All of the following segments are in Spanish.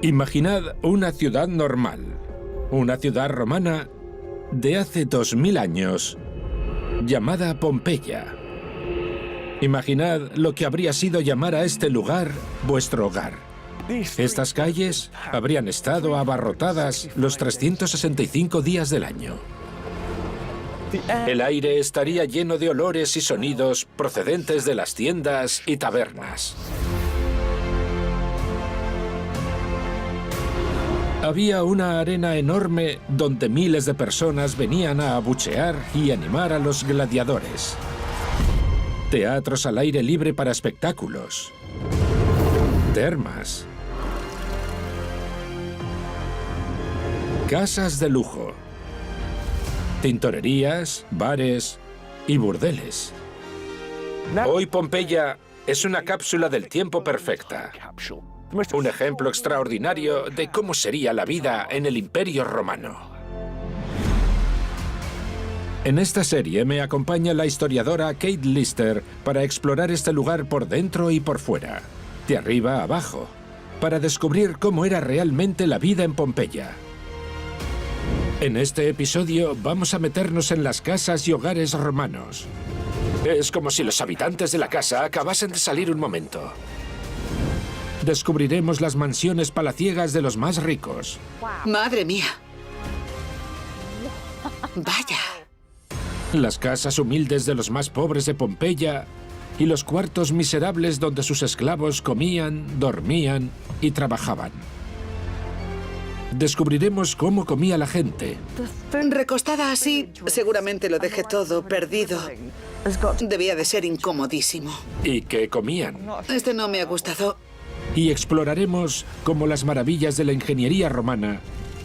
Imaginad una ciudad normal, una ciudad romana de hace 2000 años, llamada Pompeya. Imaginad lo que habría sido llamar a este lugar vuestro hogar. Estas calles habrían estado abarrotadas los 365 días del año. El aire estaría lleno de olores y sonidos procedentes de las tiendas y tabernas. Había una arena enorme donde miles de personas venían a abuchear y animar a los gladiadores. Teatros al aire libre para espectáculos. Termas. Casas de lujo. Tintorerías, bares y burdeles. Hoy Pompeya es una cápsula del tiempo perfecta. Un ejemplo extraordinario de cómo sería la vida en el Imperio Romano. En esta serie me acompaña la historiadora Kate Lister para explorar este lugar por dentro y por fuera, de arriba a abajo, para descubrir cómo era realmente la vida en Pompeya. En este episodio vamos a meternos en las casas y hogares romanos. Es como si los habitantes de la casa acabasen de salir un momento. Descubriremos las mansiones palaciegas de los más ricos. ¡Madre mía! ¡Vaya! Las casas humildes de los más pobres de Pompeya y los cuartos miserables donde sus esclavos comían, dormían y trabajaban. Descubriremos cómo comía la gente. Recostada así, seguramente lo dejé todo perdido. Debía de ser incomodísimo. ¿Y qué comían? Este no me ha gustado. Y exploraremos cómo las maravillas de la ingeniería romana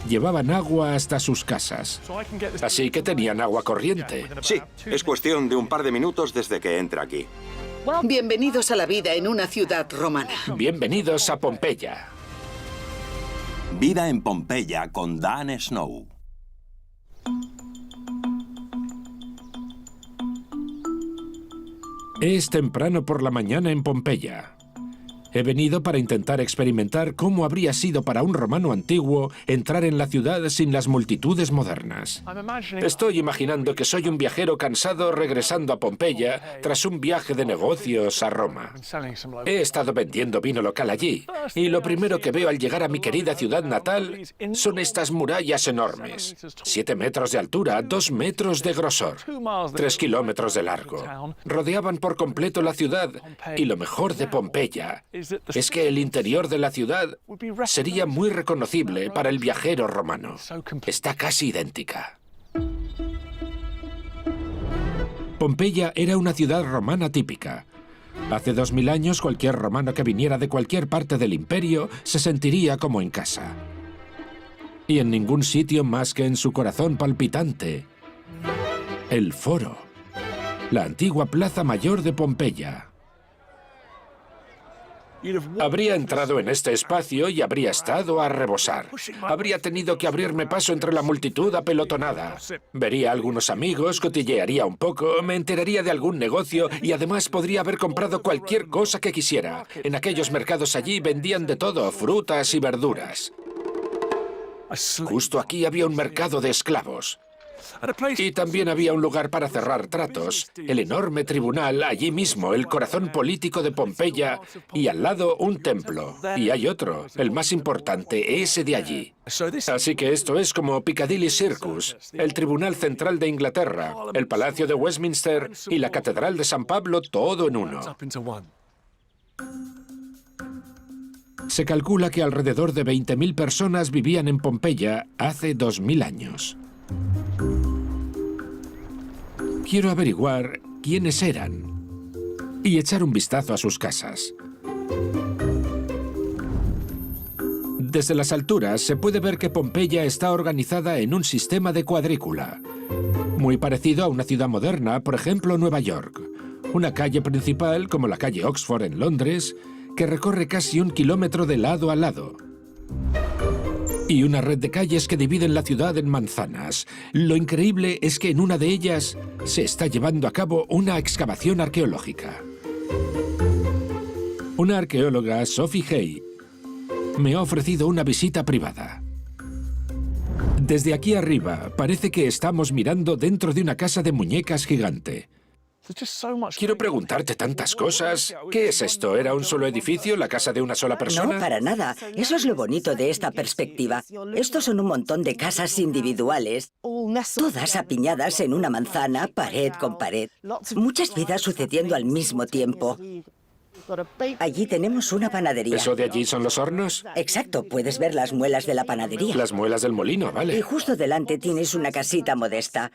llevaban agua hasta sus casas. Así que tenían agua corriente. Sí, es cuestión de un par de minutos desde que entra aquí. Bienvenidos a la vida en una ciudad romana. Bienvenidos a Pompeya. Vida en Pompeya con Dan Snow. Es temprano por la mañana en Pompeya. He venido para intentar experimentar cómo habría sido para un romano antiguo entrar en la ciudad sin las multitudes modernas. Estoy imaginando que soy un viajero cansado regresando a Pompeya tras un viaje de negocios a Roma. He estado vendiendo vino local allí, y lo primero que veo al llegar a mi querida ciudad natal son estas murallas enormes. 7 metros de altura, 2 metros de grosor, 3 kilómetros de largo. Rodeaban por completo la ciudad, y lo mejor de Pompeya es que el interior de la ciudad sería muy reconocible para el viajero romano. Está casi idéntica. Pompeya era una ciudad romana típica. Hace 2000 años cualquier romano que viniera de cualquier parte del imperio se sentiría como en casa. Y en ningún sitio más que en su corazón palpitante. El Foro, la antigua plaza mayor de Pompeya. Habría entrado en este espacio y habría estado a rebosar. Habría tenido que abrirme paso entre la multitud apelotonada. Vería a algunos amigos, cotillearía un poco, me enteraría de algún negocio y además podría haber comprado cualquier cosa que quisiera. En aquellos mercados allí vendían de todo, frutas y verduras. Justo aquí había un mercado de esclavos. Y también había un lugar para cerrar tratos, el enorme tribunal, allí mismo, el corazón político de Pompeya, y al lado un templo. Y hay otro, el más importante, ese de allí. Así que esto es como Piccadilly Circus, el Tribunal Central de Inglaterra, el Palacio de Westminster y la Catedral de San Pablo, todo en uno. Se calcula que alrededor de 20.000 personas vivían en Pompeya hace 2000 años. Quiero averiguar quiénes eran y echar un vistazo a sus casas. Desde las alturas se puede ver que Pompeya está organizada en un sistema de cuadrícula, muy parecido a una ciudad moderna, por ejemplo Nueva York. Una calle principal, como la calle Oxford en Londres, que recorre casi 1 kilómetro de lado a lado. Y una red de calles que dividen la ciudad en manzanas. Lo increíble es que en una de ellas se está llevando a cabo una excavación arqueológica. Una arqueóloga, Sophie Hay, me ha ofrecido una visita privada. Desde aquí arriba, parece que estamos mirando dentro de una casa de muñecas gigante. Quiero preguntarte tantas cosas. ¿Qué es esto? ¿Era un solo edificio, la casa de una sola persona? No, para nada. Eso es lo bonito de esta perspectiva. Estos son un montón de casas individuales, todas apiñadas en una manzana, pared con pared. Muchas vidas sucediendo al mismo tiempo. Allí tenemos una panadería. ¿Eso de allí son los hornos? Exacto, puedes ver las muelas de la panadería. Las muelas del molino, Y vale. justo delante tienes una casita modesta.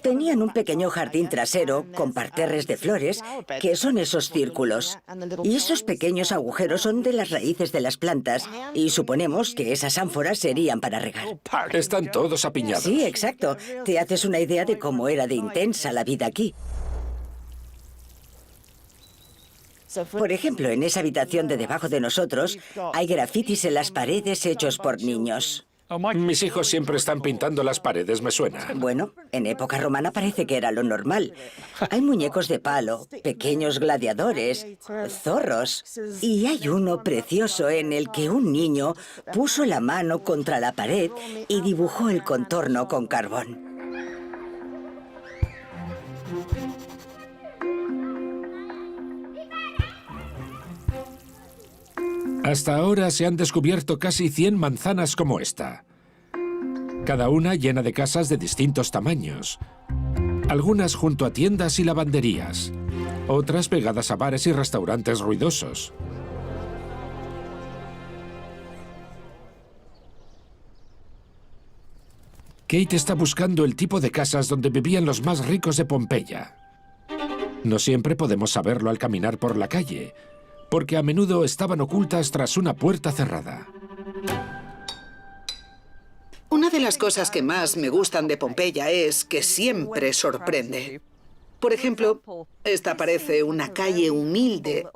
Tenían un pequeño jardín trasero con parterres de flores, que son esos círculos. Y esos pequeños agujeros son de las raíces de las plantas, y suponemos que esas ánforas serían para regar. Están todos apiñados. Sí, exacto. Te haces una idea de cómo era de intensa la vida aquí. Por ejemplo, en esa habitación de debajo de nosotros hay grafitis en las paredes hechos por niños. Mis hijos siempre están pintando las paredes, me suena. Bueno, en época romana parece que era lo normal. Hay muñecos de palo, pequeños gladiadores, zorros. Y hay uno precioso en el que un niño puso la mano contra la pared y dibujó el contorno con carbón. Hasta ahora se han descubierto casi 100 manzanas como esta. Cada una llena de casas de distintos tamaños. Algunas junto a tiendas y lavanderías. Otras pegadas a bares y restaurantes ruidosos. Kate está buscando el tipo de casas donde vivían los más ricos de Pompeya. No siempre podemos saberlo al caminar por la calle, porque a menudo estaban ocultas tras una puerta cerrada. Una de las cosas que más me gustan de Pompeya es que siempre sorprende. Por ejemplo, esta parece una calle humilde,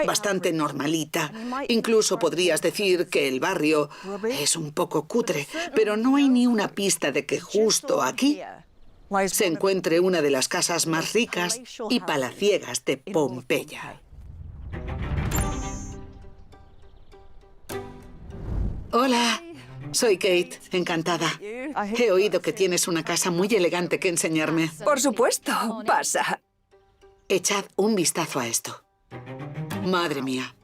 bastante normalita. Incluso podrías decir que el barrio es un poco cutre, pero no hay ni una pista de que justo aquí se encuentre una de las casas más ricas y palaciegas de Pompeya. Hola, soy Kate, encantada. He oído que tienes una casa muy elegante que enseñarme. Por supuesto, pasa. Echad un vistazo a esto. Madre mía.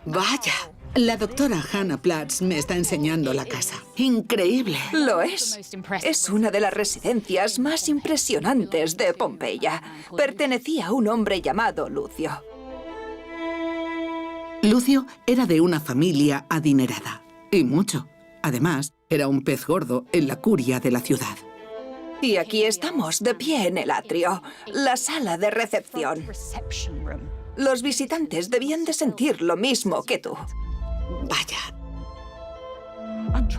Vaya, la doctora Hannah Platz me está enseñando la casa. Increíble. Lo es. Es una de las residencias más impresionantes de Pompeya. Pertenecía a un hombre llamado Lucio. Lucio era de una familia adinerada. Y mucho. Además, era un pez gordo en la curia de la ciudad. Y aquí estamos, de pie en el atrio, la sala de recepción. Los visitantes debían de sentir lo mismo que tú. Vaya.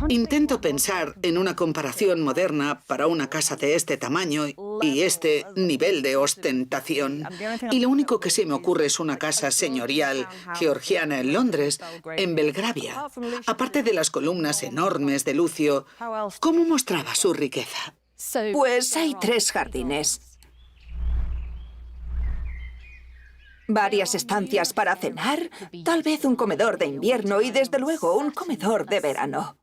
Intento pensar en una comparación moderna para una casa de este tamaño y este nivel de ostentación. Y lo único que se me ocurre es una casa señorial georgiana en Londres, en Belgravia. Aparte de las columnas enormes de Lucio, ¿cómo mostraba su riqueza? Pues hay 3 jardines. Varias estancias para cenar, tal vez un comedor de invierno y, desde luego, un comedor de verano.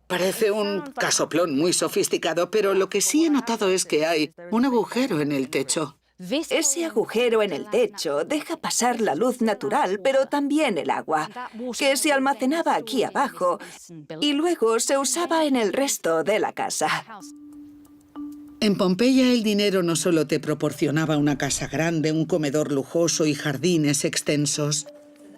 Parece un casoplón muy sofisticado, pero lo que sí he notado es que hay un agujero en el techo. Ese agujero en el techo deja pasar la luz natural, pero también el agua, que se almacenaba aquí abajo y luego se usaba en el resto de la casa. En Pompeya el dinero no solo te proporcionaba una casa grande, un comedor lujoso y jardines extensos.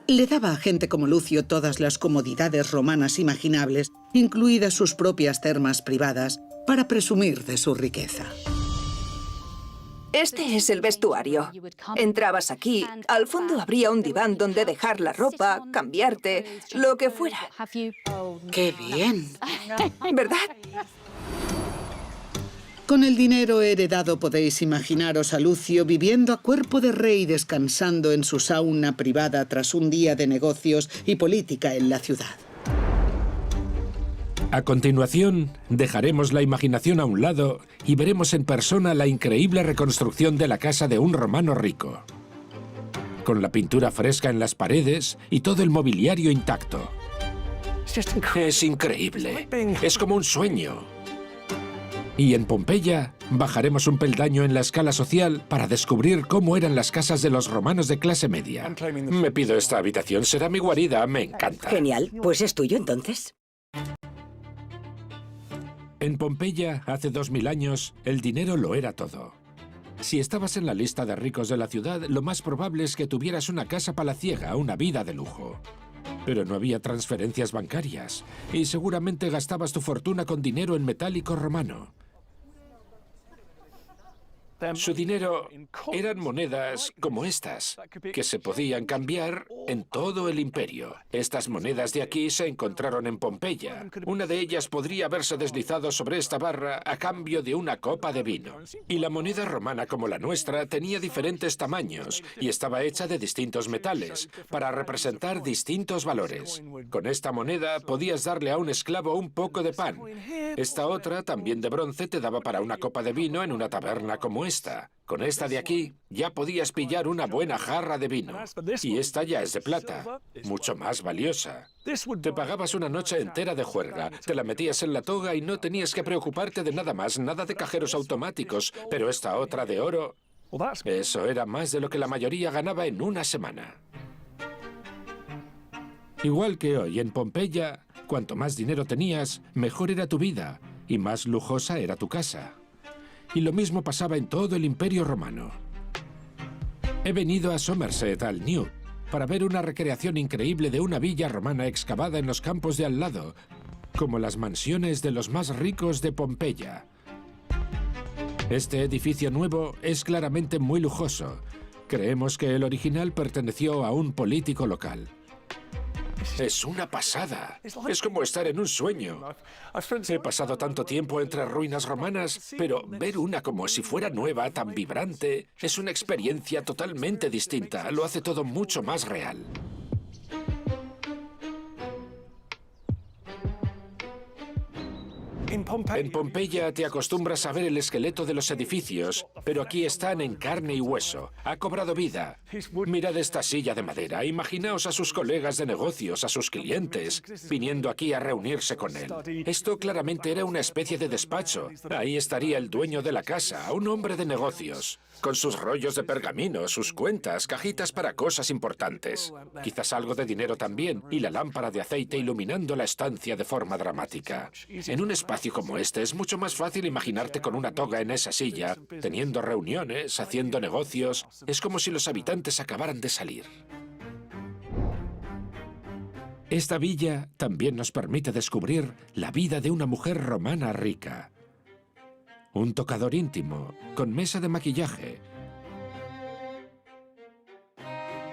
Le daba a gente como Lucio todas las comodidades romanas imaginables, incluidas sus propias termas privadas, para presumir de su riqueza. Este es el vestuario. Entrabas aquí, al fondo habría un diván donde dejar la ropa, cambiarte, lo que fuera. ¡Qué bien! ¿Verdad? Con el dinero heredado podéis imaginaros a Lucio viviendo a cuerpo de rey, descansando en su sauna privada tras un día de negocios y política en la ciudad. A continuación, dejaremos la imaginación a un lado y veremos en persona la increíble reconstrucción de la casa de un romano rico. con la pintura fresca en las paredes y todo el mobiliario intacto. Es increíble. Es como un sueño. Y en Pompeya bajaremos un peldaño en la escala social para descubrir cómo eran las casas de los romanos de clase media. Me pido esta habitación, será mi guarida, me encanta. Genial, pues es tuyo entonces. En Pompeya, hace 2000 años, el dinero lo era todo. Si estabas en la lista de ricos de la ciudad, lo más probable es que tuvieras una casa palaciega, una vida de lujo. Pero no había transferencias bancarias, y seguramente gastabas tu fortuna con dinero en metálico romano. Su dinero eran monedas como estas, que se podían cambiar en todo el imperio. Estas monedas de aquí se encontraron en Pompeya. Una de ellas podría haberse deslizado sobre esta barra a cambio de una copa de vino. Y la moneda romana como la nuestra tenía diferentes tamaños y estaba hecha de distintos metales, para representar distintos valores. Con esta moneda podías darle a un esclavo un poco de pan. Esta otra, también de bronce, te daba para una copa de vino en una taberna como esta. Con esta de aquí ya podías pillar una buena jarra de vino. Y esta ya es de plata, mucho más valiosa. Te pagabas una noche entera de juerga, te la metías en la toga y no tenías que preocuparte de nada más, nada de cajeros automáticos. Pero esta otra de oro, eso era más de lo que la mayoría ganaba en una semana. Igual que hoy en Pompeya, cuanto más dinero tenías, mejor era tu vida y más lujosa era tu casa. Y lo mismo pasaba en todo el Imperio Romano. He venido a Somerset, al Newt, para ver una recreación increíble de una villa romana excavada en los campos de al lado, como las mansiones de los más ricos de Pompeya. Este edificio nuevo es claramente muy lujoso. Creemos que el original perteneció a un político local. Es una pasada. Es como estar en un sueño. He pasado tanto tiempo entre ruinas romanas, pero ver una como si fuera nueva, tan vibrante, es una experiencia totalmente distinta. Lo hace todo mucho más real. En Pompeya te acostumbras a ver el esqueleto de los edificios, pero aquí están en carne y hueso. Ha cobrado vida. Mirad esta silla de madera. Imaginaos a sus colegas de negocios, a sus clientes, viniendo aquí a reunirse con él. Esto claramente era una especie de despacho. Ahí estaría el dueño de la casa, un hombre de negocios, con sus rollos de pergamino, sus cuentas, cajitas para cosas importantes. Quizás algo de dinero también, y la lámpara de aceite iluminando la estancia de forma dramática. En un espacio como este es mucho más fácil imaginarte con una toga en esa silla, teniendo reuniones, haciendo negocios. Es como si los habitantes acabaran de salir. Esta villa también nos permite descubrir la vida de una mujer romana rica. Un tocador íntimo, con mesa de maquillaje.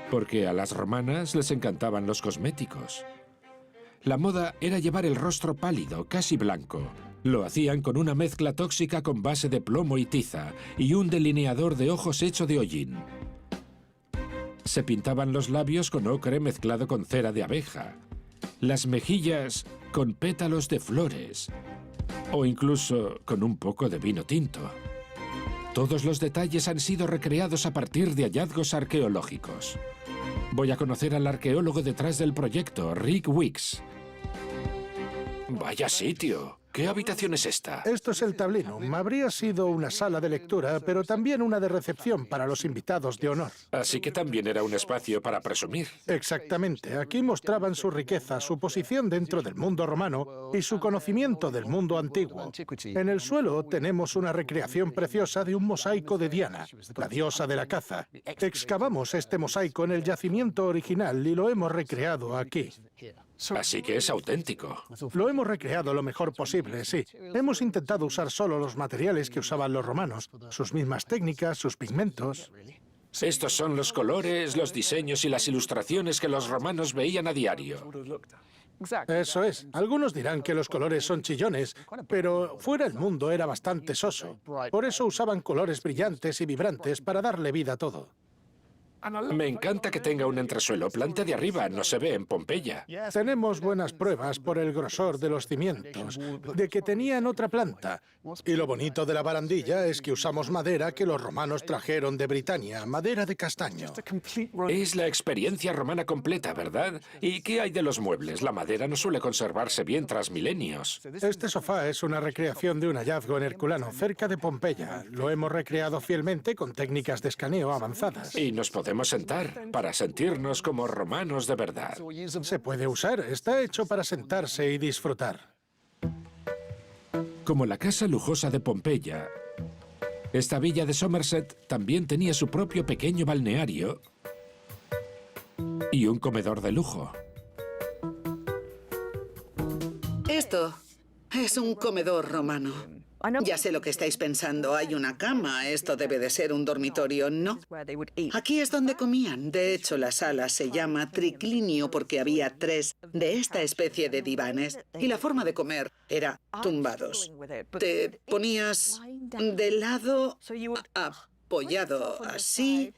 Porque a las romanas les encantaban los cosméticos. La moda era llevar el rostro pálido, casi blanco. Lo hacían con una mezcla tóxica con base de plomo y tiza y un delineador de ojos hecho de hollín. Se pintaban los labios con ocre mezclado con cera de abeja, las mejillas con pétalos de flores o incluso con un poco de vino tinto. Todos los detalles han sido recreados a partir de hallazgos arqueológicos. Voy a conocer al arqueólogo detrás del proyecto, Rick Weeks. Vaya sitio. ¿Qué habitación es esta? Esto es el Tablinum. Habría sido una sala de lectura, pero también una de recepción para los invitados de honor. Así que también era un espacio para presumir. Exactamente. Aquí mostraban su riqueza, su posición dentro del mundo romano y su conocimiento del mundo antiguo. En el suelo tenemos una recreación preciosa de un mosaico de Diana, la diosa de la caza. Excavamos este mosaico en el yacimiento original y lo hemos recreado aquí. Así que es auténtico. Lo hemos recreado lo mejor posible, sí. Hemos intentado usar solo los materiales que usaban los romanos, sus mismas técnicas, sus pigmentos. Estos son los colores, los diseños y las ilustraciones que los romanos veían a diario. Eso es. Algunos dirán que los colores son chillones, pero fuera el mundo era bastante soso. Por eso usaban colores brillantes y vibrantes para darle vida a todo. Me encanta que tenga un entresuelo. Planta de arriba, no se ve en Pompeya. Tenemos buenas pruebas por el grosor de los cimientos, de que tenían otra planta. Y lo bonito de la barandilla es que usamos madera que los romanos trajeron de Britania, madera de castaño. Es la experiencia romana completa, ¿verdad? ¿Y qué hay de los muebles? La madera no suele conservarse bien tras milenios. Este sofá es una recreación de un hallazgo en Herculano, cerca de Pompeya. Lo hemos recreado fielmente con técnicas de escaneo avanzadas. Y nos podemos sentar para sentirnos como romanos de verdad. Se puede usar, está hecho para sentarse y disfrutar. Como la casa lujosa de Pompeya, esta villa de Somerset también tenía su propio pequeño balneario y un comedor de lujo. Esto es un comedor romano. Ya sé lo que estáis pensando. Hay una cama. Esto debe de ser un dormitorio, ¿no? Aquí es donde comían. De hecho, la sala se llama triclinio porque había 3 de esta especie de divanes. Y la forma de comer era tumbados. Te ponías de lado, apoyado así,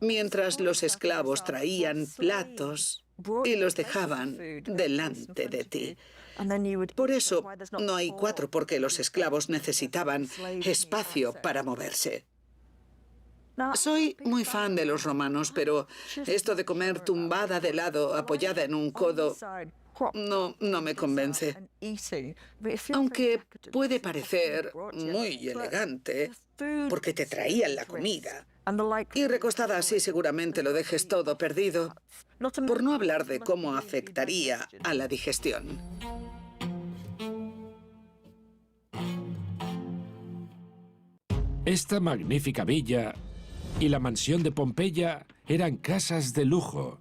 mientras los esclavos traían platos y los dejaban delante de ti. Por eso no hay 4, porque los esclavos necesitaban espacio para moverse. Soy muy fan de los romanos, pero esto de comer tumbada de lado, apoyada en un codo, no me convence. Aunque puede parecer muy elegante, porque te traían la comida. Y recostada así seguramente lo dejes todo perdido, por no hablar de cómo afectaría a la digestión. Esta magnífica villa y la mansión de Pompeya eran casas de lujo,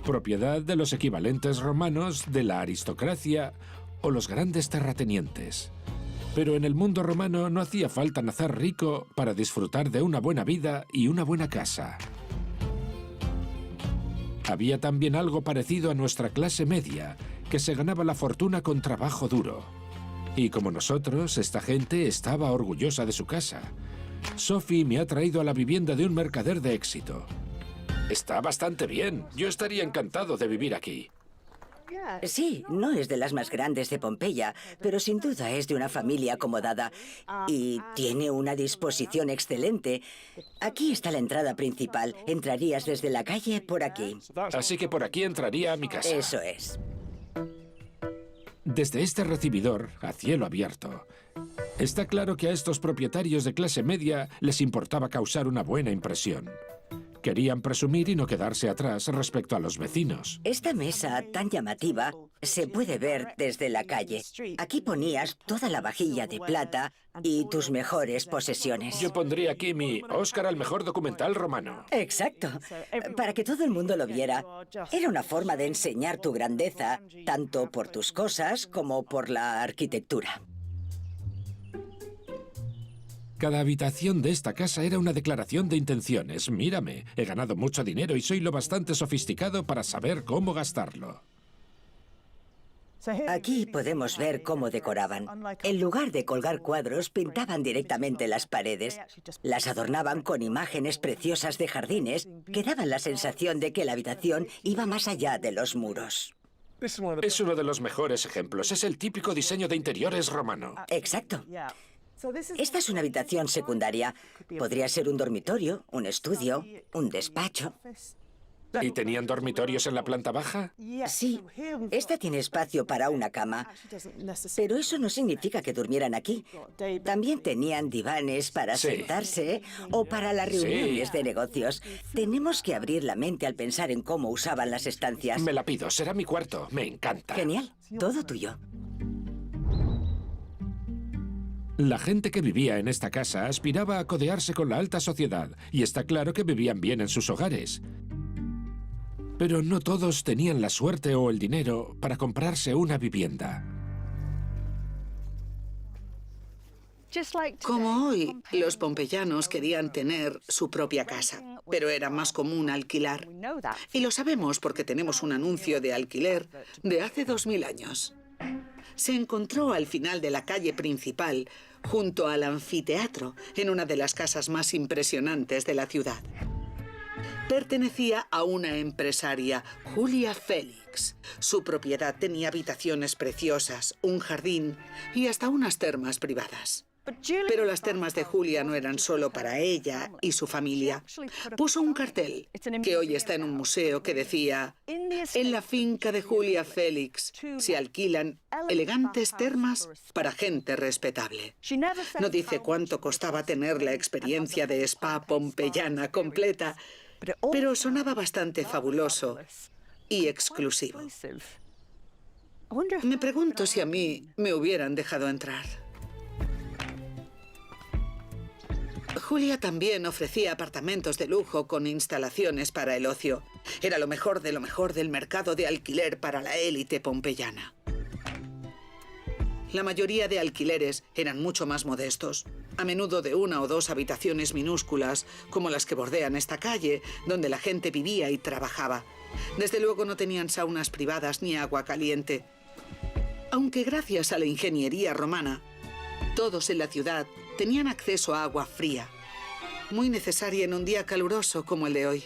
propiedad de los equivalentes romanos de la aristocracia o los grandes terratenientes. Pero en el mundo romano no hacía falta nacer rico para disfrutar de una buena vida y una buena casa. Había también algo parecido a nuestra clase media, que se ganaba la fortuna con trabajo duro. Y como nosotros, esta gente estaba orgullosa de su casa. Sophie me ha traído a la vivienda de un mercader de éxito. Está bastante bien. Yo estaría encantado de vivir aquí. Sí, no es de las más grandes de Pompeya, pero sin duda es de una familia acomodada y tiene una disposición excelente. Aquí está la entrada principal. Entrarías desde la calle por aquí. Así que por aquí entraría a mi casa. Eso es. Desde este recibidor, a cielo abierto, está claro que a estos propietarios de clase media les importaba causar una buena impresión. Querían presumir y no quedarse atrás respecto a los vecinos. Esta mesa tan llamativa se puede ver desde la calle. Aquí ponías toda la vajilla de plata y tus mejores posesiones. Yo pondría aquí mi Oscar al mejor documental romano. Exacto. Para que todo el mundo lo viera. Era una forma de enseñar tu grandeza, tanto por tus cosas como por la arquitectura. Cada habitación de esta casa era una declaración de intenciones. Mírame, he ganado mucho dinero y soy lo bastante sofisticado para saber cómo gastarlo. Aquí podemos ver cómo decoraban. En lugar de colgar cuadros, pintaban directamente las paredes. Las adornaban con imágenes preciosas de jardines que daban la sensación de que la habitación iba más allá de los muros. Es uno de los mejores ejemplos. Es el típico diseño de interiores romano. Exacto. Esta es una habitación secundaria. Podría ser un dormitorio, un estudio, un despacho. ¿Y tenían dormitorios en la planta baja? Sí, esta tiene espacio para una cama, pero eso no significa que durmieran aquí. También tenían divanes para sentarse o para las reuniones de negocios. Tenemos que abrir la mente al pensar en cómo usaban las estancias. Me la pido, será mi cuarto. Me encanta. Genial, todo tuyo. La gente que vivía en esta casa aspiraba a codearse con la alta sociedad, y está claro que vivían bien en sus hogares. Pero no todos tenían la suerte o el dinero para comprarse una vivienda. Como hoy, los pompeyanos querían tener su propia casa, pero era más común alquilar. Y lo sabemos porque tenemos un anuncio de alquiler de hace 2000 años. Se encontró al final de la calle principal, junto al anfiteatro, en una de las casas más impresionantes de la ciudad. Pertenecía a una empresaria, Julia Felix. Su propiedad tenía habitaciones preciosas, un jardín y hasta unas termas privadas. Pero las termas de Julia no eran solo para ella y su familia. Puso un cartel, que hoy está en un museo, que decía: en la finca de Julia Felix se alquilan elegantes termas para gente respetable. No dice cuánto costaba tener la experiencia de spa pompeyana completa, pero sonaba bastante fabuloso y exclusivo. Me pregunto si a mí me hubieran dejado entrar. Julia también ofrecía apartamentos de lujo con instalaciones para el ocio. Era lo mejor de lo mejor del mercado de alquiler para la élite pompeyana. La mayoría de alquileres eran mucho más modestos, a menudo de 1 o 2 habitaciones minúsculas, como las que bordean esta calle, donde la gente vivía y trabajaba. Desde luego no tenían saunas privadas ni agua caliente. Aunque gracias a la ingeniería romana, todos en la ciudad tenían acceso a agua fría, muy necesaria en un día caluroso como el de hoy.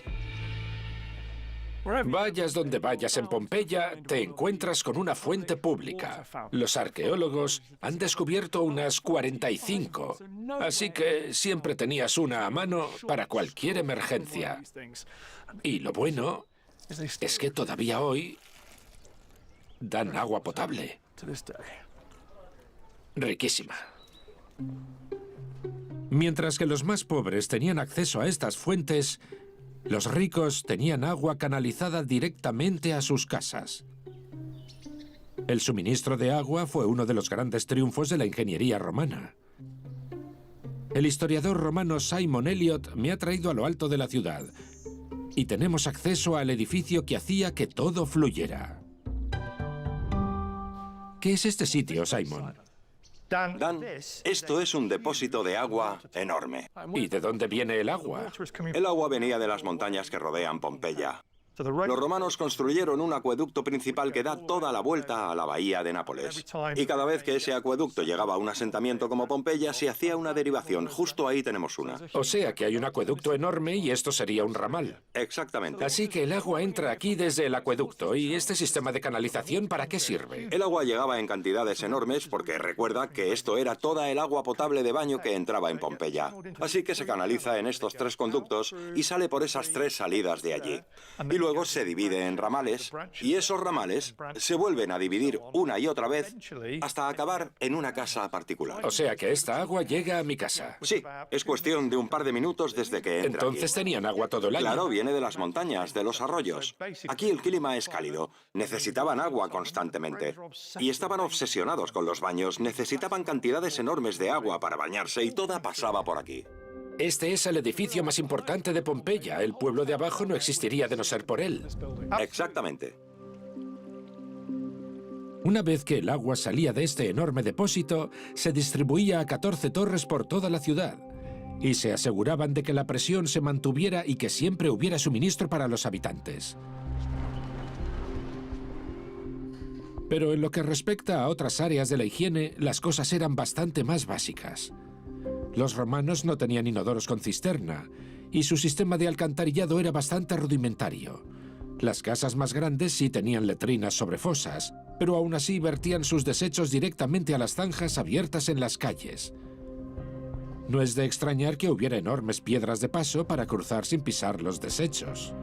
Vayas donde vayas en Pompeya, te encuentras con una fuente pública. Los arqueólogos han descubierto unas 45, así que siempre tenías una a mano para cualquier emergencia. Y lo bueno es que todavía hoy dan agua potable. Riquísima. Mientras que los más pobres tenían acceso a estas fuentes, los ricos tenían agua canalizada directamente a sus casas. El suministro de agua fue uno de los grandes triunfos de la ingeniería romana. El historiador romano Simon Elliot me ha traído a lo alto de la ciudad y tenemos acceso al edificio que hacía que todo fluyera. ¿Qué es este sitio, Simon? Dan, esto es un depósito de agua enorme. ¿Y de dónde viene el agua? El agua venía de las montañas que rodean Pompeya. Los romanos construyeron un acueducto principal que da toda la vuelta a la bahía de Nápoles. Y cada vez que ese acueducto llegaba a un asentamiento como Pompeya, se hacía una derivación. Justo ahí tenemos una. O sea que hay un acueducto enorme y esto sería un ramal. Exactamente. Así que el agua entra aquí desde el acueducto. ¿Y este sistema de canalización para qué sirve? El agua llegaba en cantidades enormes porque recuerda que esto era toda el agua potable de baño que entraba en Pompeya. Así que se canaliza en estos 3 conductos y sale por esas 3 salidas de allí. Y luego se divide en ramales y esos ramales se vuelven a dividir una y otra vez hasta acabar en una casa particular. O sea que esta agua llega a mi casa. Sí, es cuestión de un par de minutos desde que entra Entonces aquí. tenían agua todo el año. Claro, viene de las montañas, de los arroyos. Aquí el clima es cálido. Necesitaban agua constantemente. Y estaban obsesionados con los baños. Necesitaban cantidades enormes de agua para bañarse y toda pasaba por aquí. Este es el edificio más importante de Pompeya. El pueblo de abajo no existiría de no ser por él. Exactamente. Una vez que el agua salía de este enorme depósito, se distribuía a 14 torres por toda la ciudad. Y se aseguraban de que la presión se mantuviera y que siempre hubiera suministro para los habitantes. Pero en lo que respecta a otras áreas de la higiene, las cosas eran bastante más básicas. Los romanos no tenían inodoros con cisterna, y su sistema de alcantarillado era bastante rudimentario. Las casas más grandes sí tenían letrinas sobre fosas, pero aún así vertían sus desechos directamente a las zanjas abiertas en las calles. No es de extrañar que hubiera enormes piedras de paso para cruzar sin pisar los desechos.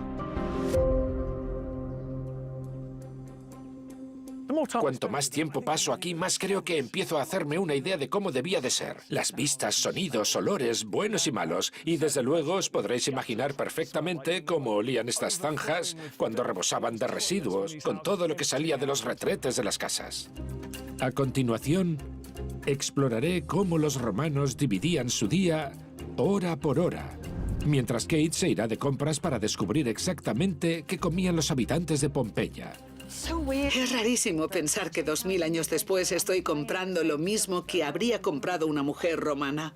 Cuanto más tiempo paso aquí, más creo que empiezo a hacerme una idea de cómo debía de ser. Las vistas, sonidos, olores, buenos y malos. Y desde luego os podréis imaginar perfectamente cómo olían estas zanjas cuando rebosaban de residuos, con todo lo que salía de los retretes de las casas. A continuación, exploraré cómo los romanos dividían su día hora por hora, mientras Kate se irá de compras para descubrir exactamente qué comían los habitantes de Pompeya. Es rarísimo pensar que 2000 años después estoy comprando lo mismo que habría comprado una mujer romana.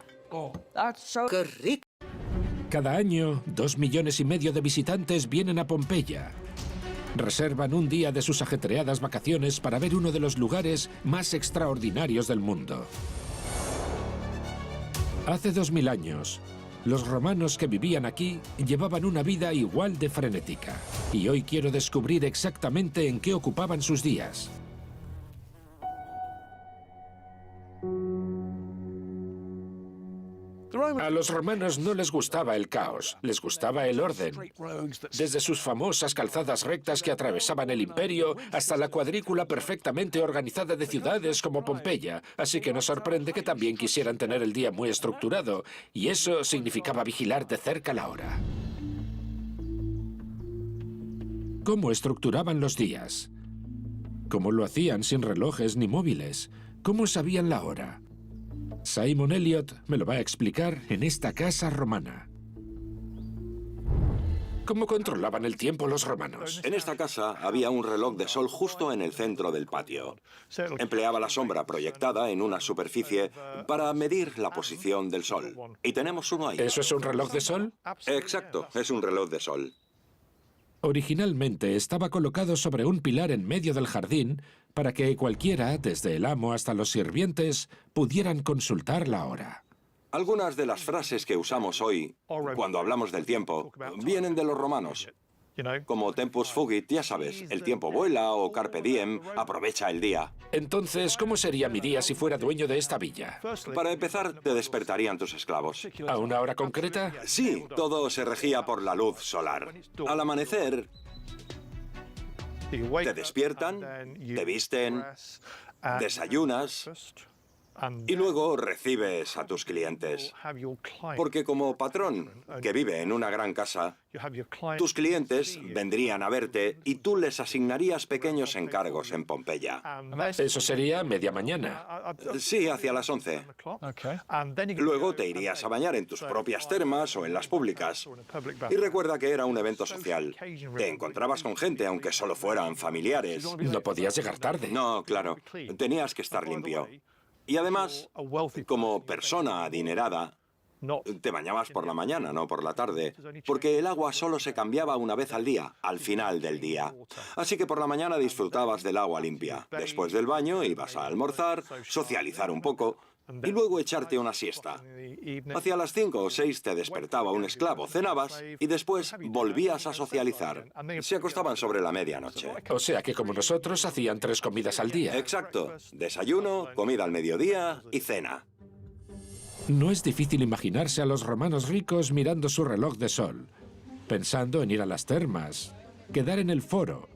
¡Qué rico! Cada año, 2,5 millones de visitantes vienen a Pompeya. Reservan un día de sus ajetreadas vacaciones para ver uno de los lugares más extraordinarios del mundo. Hace 2000 años, Los romanos que vivían aquí llevaban una vida igual de frenética. Y hoy quiero descubrir exactamente en qué ocupaban sus días. A los romanos no les gustaba el caos, les gustaba el orden. Desde sus famosas calzadas rectas que atravesaban el imperio hasta la cuadrícula perfectamente organizada de ciudades como Pompeya. Así que nos sorprende que también quisieran tener el día muy estructurado, y eso significaba vigilar de cerca la hora. ¿Cómo estructuraban los días? ¿Cómo lo hacían sin relojes ni móviles? ¿Cómo sabían la hora? Simon Elliot me lo va a explicar en esta casa romana. ¿Cómo controlaban el tiempo los romanos? En esta casa había un reloj de sol justo en el centro del patio. Empleaba la sombra proyectada en una superficie para medir la posición del sol. Y tenemos uno ahí. ¿Eso es un reloj de sol? Exacto, es un reloj de sol. Originalmente estaba colocado sobre un pilar en medio del jardín para que cualquiera, desde el amo hasta los sirvientes, pudieran consultar la hora. Algunas de las frases que usamos hoy, cuando hablamos del tiempo, vienen de los romanos. Como tempus fugit, ya sabes, el tiempo vuela, o carpe diem, aprovecha el día. Entonces, ¿cómo sería mi día si fuera dueño de esta villa? Para empezar, te despertarían tus esclavos. ¿A una hora concreta? Sí, todo se regía por la luz solar. Al amanecer, te despiertan, te visten, desayunas y luego recibes a tus clientes. Porque como patrón que vive en una gran casa, tus clientes vendrían a verte y tú les asignarías pequeños encargos en Pompeya. Eso sería media mañana. Sí, hacia las 11. Luego te irías a bañar en tus propias termas o en las públicas. Y recuerda que era un evento social. Te encontrabas con gente, aunque solo fueran familiares. No podías llegar tarde. No, claro. Tenías que estar limpio. Y además, como persona adinerada, te bañabas por la mañana, no por la tarde, porque el agua solo se cambiaba una vez al día, al final del día. Así que por la mañana disfrutabas del agua limpia. Después del baño ibas a almorzar, socializar un poco y luego echarte una siesta. Hacia las 5 o 6 te despertaba un esclavo, cenabas y después volvías a socializar. Se acostaban sobre la medianoche. O sea que como nosotros hacían 3 comidas al día. Exacto. Desayuno, comida al mediodía y cena. No es difícil imaginarse a los romanos ricos mirando su reloj de sol, pensando en ir a las termas, quedar en el foro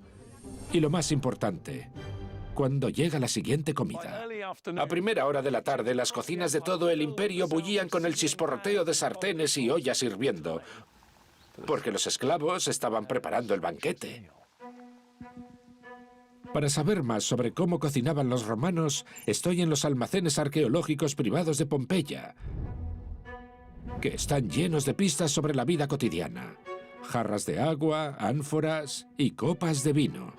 y lo más importante, cuando llega la siguiente comida. A primera hora de la tarde, las cocinas de todo el imperio bullían con el chisporroteo de sartenes y ollas hirviendo, porque los esclavos estaban preparando el banquete. Para saber más sobre cómo cocinaban los romanos, estoy en los almacenes arqueológicos privados de Pompeya, que están llenos de pistas sobre la vida cotidiana. Jarras de agua, ánforas y copas de vino.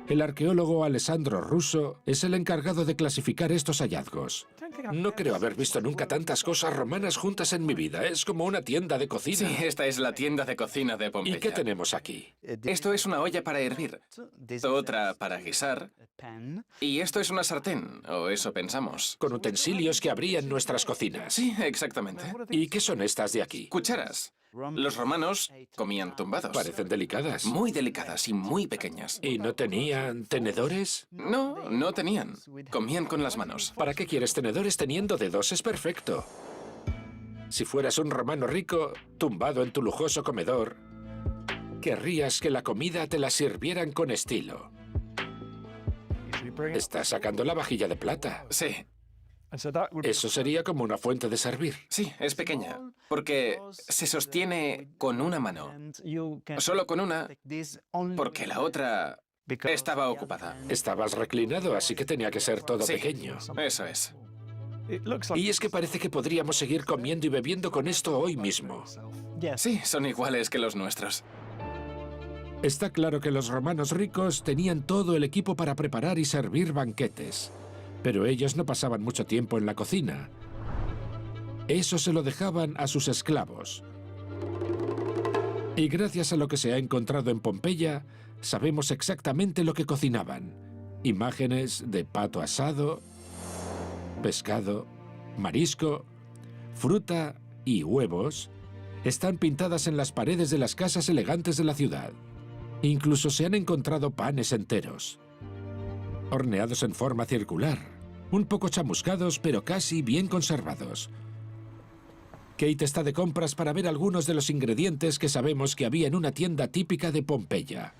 El arqueólogo Alessandro Russo es el encargado de clasificar estos hallazgos. No creo haber visto nunca tantas cosas romanas juntas en mi vida. Es como una tienda de cocina. Sí, esta es la tienda de cocina de Pompeya. ¿Y qué tenemos aquí? Esto es una olla para hervir, otra para guisar, y esto es una sartén, o eso pensamos. Con utensilios que habría en nuestras cocinas. Sí, exactamente. ¿Y qué son estas de aquí? Cucharas. Los romanos comían tumbados. Parecen delicadas. Muy delicadas y muy pequeñas. ¿Y no tenían tenedores? No, no tenían. Comían con las manos. ¿Para qué quieres tenedores teniendo dedos? Es perfecto. Si fueras un romano rico, tumbado en tu lujoso comedor, querrías que la comida te la sirvieran con estilo. Estás sacando la vajilla de plata. Sí. Eso sería como una fuente de servir. Sí, es pequeña, porque se sostiene con una mano. Solo con una, porque la otra estaba ocupada. Estabas reclinado, así que tenía que ser todo pequeño. Eso es. Y es que parece que podríamos seguir comiendo y bebiendo con esto hoy mismo. Sí, son iguales que los nuestros. Está claro que los romanos ricos tenían todo el equipo para preparar y servir banquetes. Pero ellos no pasaban mucho tiempo en la cocina. Eso se lo dejaban a sus esclavos. Y gracias a lo que se ha encontrado en Pompeya, sabemos exactamente lo que cocinaban. Imágenes de pato asado, pescado, marisco, fruta y huevos están pintadas en las paredes de las casas elegantes de la ciudad. Incluso se han encontrado panes enteros, horneados en forma circular, un poco chamuscados, pero casi bien conservados. Kate está de compras para ver algunos de los ingredientes que sabemos que había en una tienda típica de Pompeya.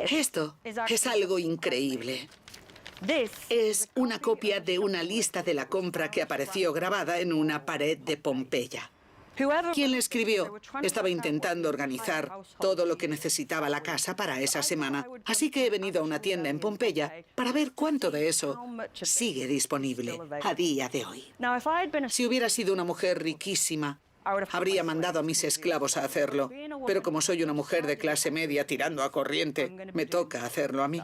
Esto es algo increíble. Es una copia de una lista de la compra que apareció grabada en una pared de Pompeya. Quien la escribió estaba intentando organizar todo lo que necesitaba la casa para esa semana, así que he venido a una tienda en Pompeya para ver cuánto de eso sigue disponible a día de hoy. Si hubiera sido una mujer riquísima, habría mandado a mis esclavos a hacerlo, pero como soy una mujer de clase media tirando a corriente, me toca hacerlo a mí.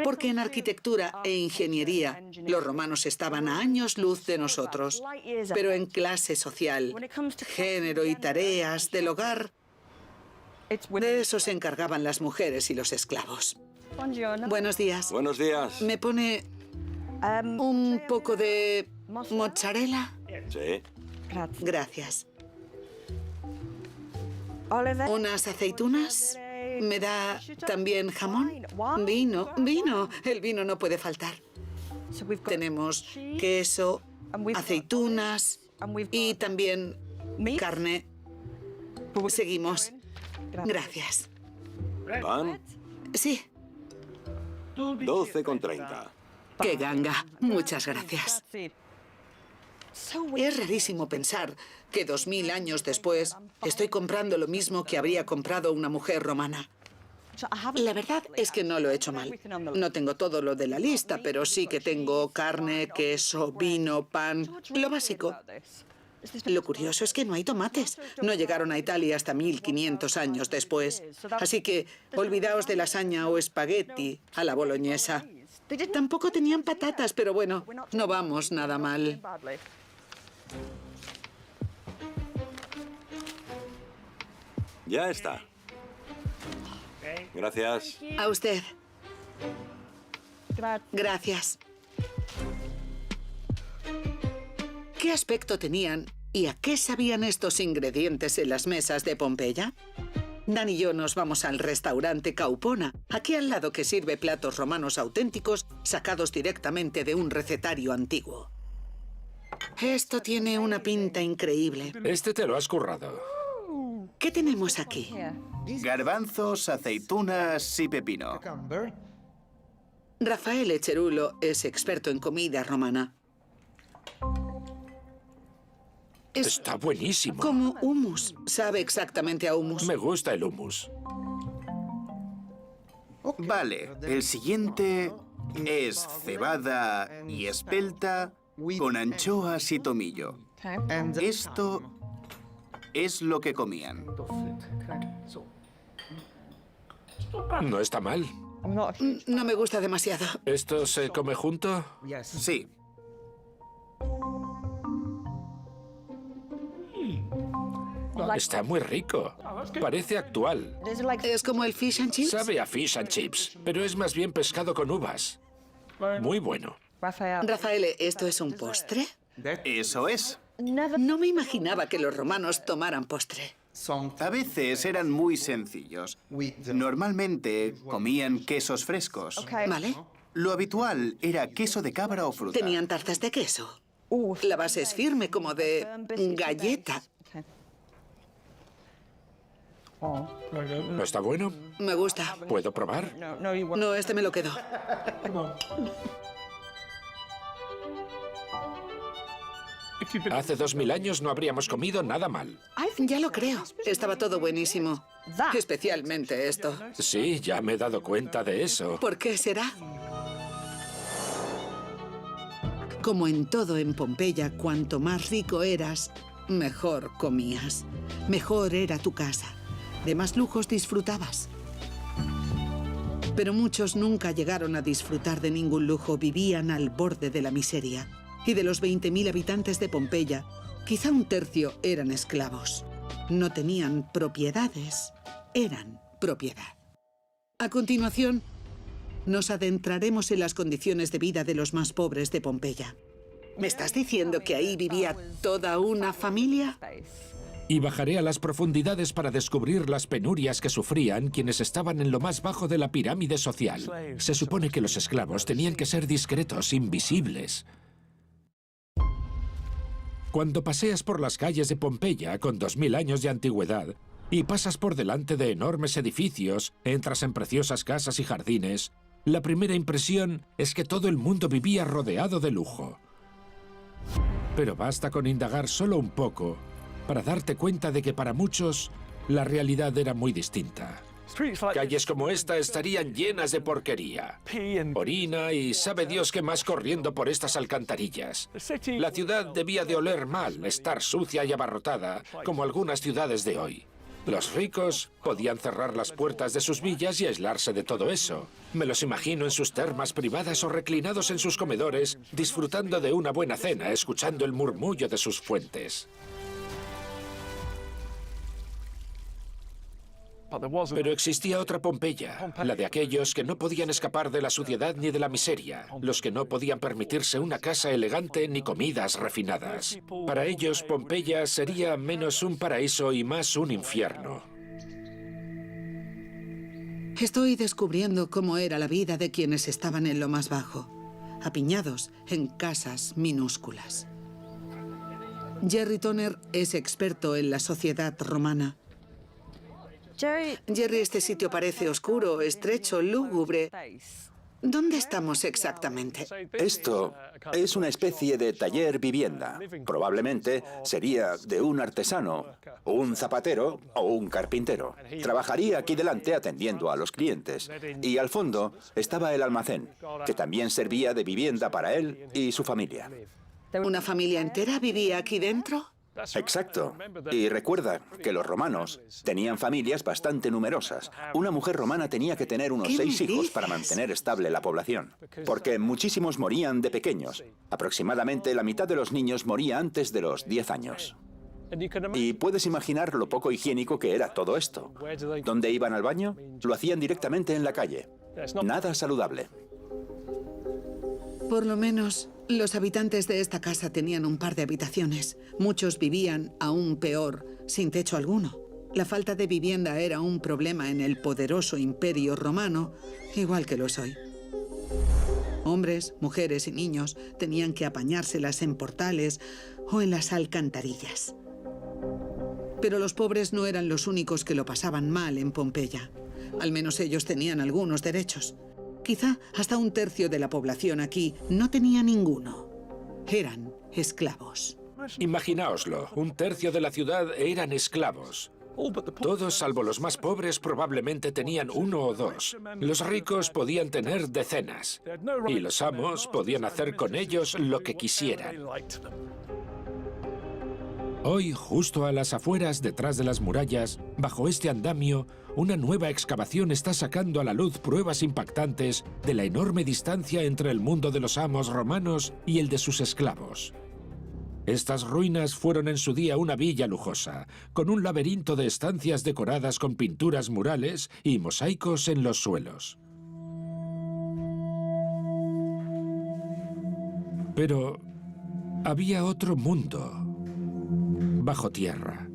Porque en arquitectura e ingeniería los romanos estaban a años luz de nosotros, pero en clase social, género y tareas del hogar, de eso se encargaban las mujeres y los esclavos. Buenos días. Buenos días. ¿Me pone un poco de mozzarella? Sí. Gracias. ¿Unas aceitunas? ¿Me da también jamón? Vino, vino. El vino no puede faltar. Tenemos queso, aceitunas y también carne. Seguimos. Gracias. ¿Pan? Sí. 12,30. ¡Qué ganga! Muchas gracias. Es rarísimo pensar que 2000 años después estoy comprando lo mismo que habría comprado una mujer romana. La verdad es que no lo he hecho mal. No tengo todo lo de la lista, pero sí que tengo carne, queso, vino, pan, lo básico. Lo curioso es que no hay tomates. No llegaron a Italia hasta 1500 años después. Así que olvidaos de lasaña o espagueti a la boloñesa. Tampoco tenían patatas, pero bueno, no vamos nada mal. Ya está. Gracias. A usted. Gracias. ¿Qué aspecto tenían y a qué sabían estos ingredientes en las mesas de Pompeya? Dan y yo nos vamos al restaurante Kaupona, aquí al lado, que sirve platos romanos auténticos sacados directamente de un recetario antiguo. Esto tiene una pinta increíble. Este te lo has currado. ¿Qué tenemos aquí? Garbanzos, aceitunas y pepino. Rafael Echerulo es experto en comida romana. Está buenísimo. Como hummus. Sabe exactamente a hummus. Me gusta el hummus. Vale, el siguiente es cebada y espelta con anchoas y tomillo. Esto es lo que comían. No está mal. No me gusta demasiado. ¿Esto se come junto? Sí. Está muy rico. Parece actual. ¿Es como el fish and chips? Sabe a fish and chips, pero es más bien pescado con uvas. Muy bueno. Rafael, ¿esto es un postre? Eso es. No me imaginaba que los romanos tomaran postre. A veces eran muy sencillos. Normalmente comían quesos frescos. ¿Vale? Lo habitual era queso de cabra o fruta. Tenían tartas de queso. La base es firme, como de galleta. ¿No está bueno? Me gusta. ¿Puedo probar? No, este me lo quedo. Hace 2000 años no habríamos comido nada mal. Ya lo creo. Estaba todo buenísimo. Especialmente esto. Sí, ya me he dado cuenta de eso. ¿Por qué será? Como en todo en Pompeya, cuanto más rico eras, mejor comías. Mejor era tu casa. De más lujos disfrutabas. Pero muchos nunca llegaron a disfrutar de ningún lujo. Vivían al borde de la miseria. Y de los 20.000 habitantes de Pompeya, quizá un tercio eran esclavos. No tenían propiedades, eran propiedad. A continuación, nos adentraremos en las condiciones de vida de los más pobres de Pompeya. ¿Me estás diciendo que ahí vivía toda una familia? Y bajaré a las profundidades para descubrir las penurias que sufrían quienes estaban en lo más bajo de la pirámide social. Se supone que los esclavos tenían que ser discretos, invisibles. Cuando paseas por las calles de Pompeya con 2000 años de antigüedad y pasas por delante de enormes edificios, entras en preciosas casas y jardines, la primera impresión es que todo el mundo vivía rodeado de lujo. Pero basta con indagar solo un poco para darte cuenta de que para muchos la realidad era muy distinta. Calles como esta estarían llenas de porquería, orina y sabe Dios qué más corriendo por estas alcantarillas. La ciudad debía de oler mal, estar sucia y abarrotada, como algunas ciudades de hoy. Los ricos podían cerrar las puertas de sus villas y aislarse de todo eso. Me los imagino en sus termas privadas o reclinados en sus comedores, disfrutando de una buena cena, escuchando el murmullo de sus fuentes. Pero existía otra Pompeya, la de aquellos que no podían escapar de la suciedad ni de la miseria, los que no podían permitirse una casa elegante ni comidas refinadas. Para ellos, Pompeya sería menos un paraíso y más un infierno. Estoy descubriendo cómo era la vida de quienes estaban en lo más bajo, apiñados en casas minúsculas. Jerry Toner es experto en la sociedad romana. Jerry, este sitio parece oscuro, estrecho, lúgubre. ¿Dónde estamos exactamente? Esto es una especie de taller-vivienda. Probablemente sería de un artesano, un zapatero o un carpintero. Trabajaría aquí delante atendiendo a los clientes. Y al fondo estaba el almacén, que también servía de vivienda para él y su familia. ¿Una familia entera vivía aquí dentro? Exacto. Y recuerda que los romanos tenían familias bastante numerosas. Una mujer romana tenía que tener unos 6 hijos para mantener estable la población. Porque muchísimos morían de pequeños. Aproximadamente la mitad de los niños moría antes de los 10 años. Y puedes imaginar lo poco higiénico que era todo esto. ¿Dónde iban al baño? Lo hacían directamente en la calle. Nada saludable. Por lo menos, los habitantes de esta casa tenían un par de habitaciones. Muchos vivían, aún peor, sin techo alguno. La falta de vivienda era un problema en el poderoso imperio romano, igual que lo es hoy. Hombres, mujeres y niños tenían que apañárselas en portales o en las alcantarillas. Pero los pobres no eran los únicos que lo pasaban mal en Pompeya. Al menos ellos tenían algunos derechos. Quizá hasta un tercio de la población aquí no tenía ninguno. Eran esclavos. Imaginaoslo, un tercio de la ciudad eran esclavos. Todos, salvo los más pobres, probablemente tenían 1 o 2. Los ricos podían tener decenas. Y los amos podían hacer con ellos lo que quisieran. Hoy, justo a las afueras, detrás de las murallas, bajo este andamio, una nueva excavación está sacando a la luz pruebas impactantes de la enorme distancia entre el mundo de los amos romanos y el de sus esclavos. Estas ruinas fueron en su día una villa lujosa, con un laberinto de estancias decoradas con pinturas murales y mosaicos en los suelos. Pero había otro mundo bajo tierra.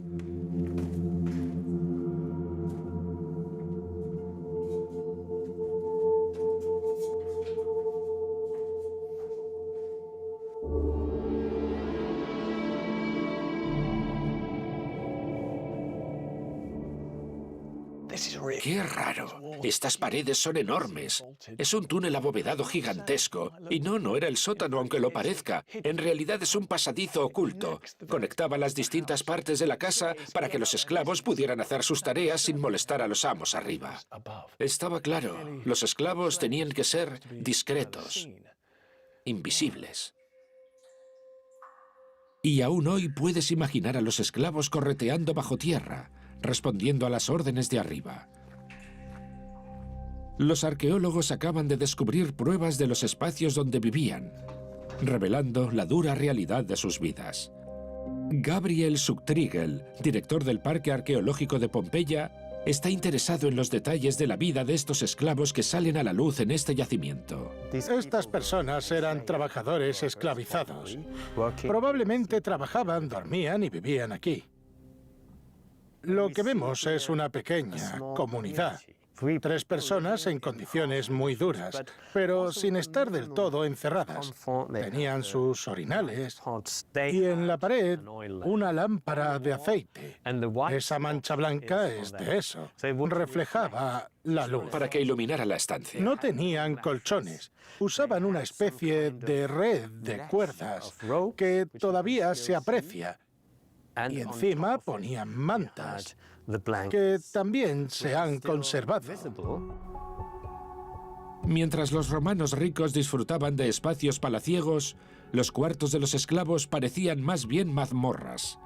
¡Qué raro! Estas paredes son enormes. Es un túnel abovedado gigantesco. Y no era el sótano, aunque lo parezca. En realidad es un pasadizo oculto. Conectaba las distintas partes de la casa para que los esclavos pudieran hacer sus tareas sin molestar a los amos arriba. Estaba claro, los esclavos tenían que ser discretos, invisibles. Y aún hoy puedes imaginar a los esclavos correteando bajo tierra, respondiendo a las órdenes de arriba. Los arqueólogos acaban de descubrir pruebas de los espacios donde vivían, revelando la dura realidad de sus vidas. Gabriel Zuchtriegel, director del Parque Arqueológico de Pompeya, está interesado en los detalles de la vida de estos esclavos que salen a la luz en este yacimiento. Estas personas eran trabajadores esclavizados. Probablemente trabajaban, dormían y vivían aquí. Lo que vemos es una pequeña comunidad. 3 personas en condiciones muy duras, pero sin estar del todo encerradas. Tenían sus orinales y en la pared una lámpara de aceite. Esa mancha blanca es de eso. Reflejaba la luz. Para que iluminara la estancia. No tenían colchones. Usaban una especie de red de cuerdas que todavía se aprecia. Y encima ponían mantas, que también se han conservado. Mientras los romanos ricos disfrutaban de espacios palaciegos, los cuartos de los esclavos parecían más bien mazmorras.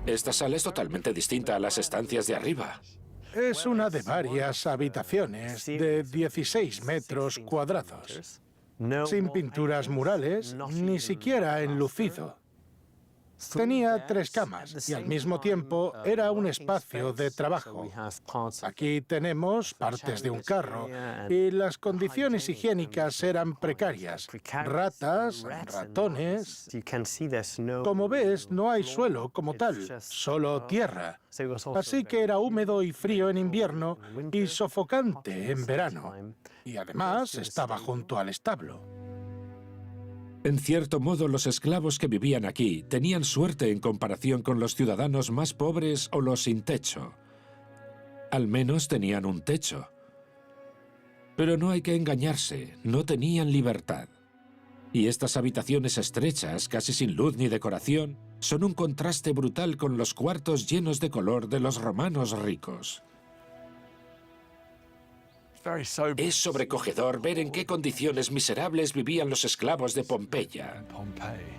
Esta sala es totalmente distinta a las estancias de arriba. Es una de varias habitaciones de 16 metros cuadrados, sin pinturas murales, ni siquiera enlucido. Tenía 3 camas y al mismo tiempo era un espacio de trabajo. Aquí tenemos partes de un carro y las condiciones higiénicas eran precarias. Ratas, ratones. Como ves, no hay suelo como tal, solo tierra. Así que era húmedo y frío en invierno y sofocante en verano. Y además estaba junto al establo. En cierto modo, los esclavos que vivían aquí tenían suerte en comparación con los ciudadanos más pobres o los sin techo. Al menos tenían un techo. Pero no hay que engañarse, no tenían libertad. Y estas habitaciones estrechas, casi sin luz ni decoración, son un contraste brutal con los cuartos llenos de color de los romanos ricos. Es sobrecogedor ver en qué condiciones miserables vivían los esclavos de Pompeya,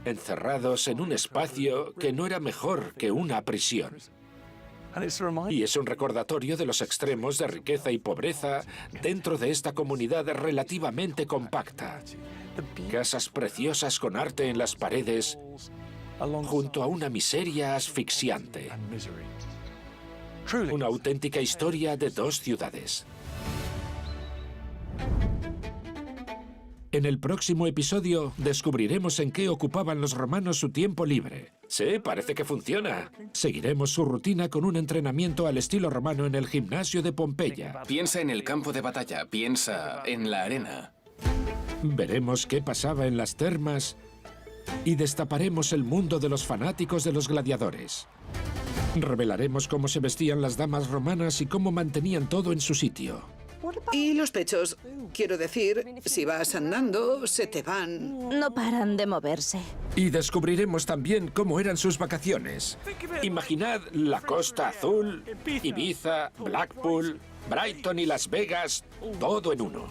encerrados en un espacio que no era mejor que una prisión. Y es un recordatorio de los extremos de riqueza y pobreza dentro de esta comunidad relativamente compacta. Casas preciosas con arte en las paredes, junto a una miseria asfixiante. Una auténtica historia de 2 ciudades. En el próximo episodio descubriremos en qué ocupaban los romanos su tiempo libre. Sí, parece que funciona. Seguiremos su rutina con un entrenamiento al estilo romano en el gimnasio de Pompeya. Piensa en el campo de batalla, piensa en la arena. Veremos qué pasaba en las termas y destaparemos el mundo de los fanáticos de los gladiadores. Revelaremos cómo se vestían las damas romanas y cómo mantenían todo en su sitio. Y los pechos, quiero decir, si vas andando, se te van. No paran de moverse. Y descubriremos también cómo eran sus vacaciones. Imaginad la Costa Azul, Ibiza, Blackpool, Brighton y Las Vegas, todo en uno.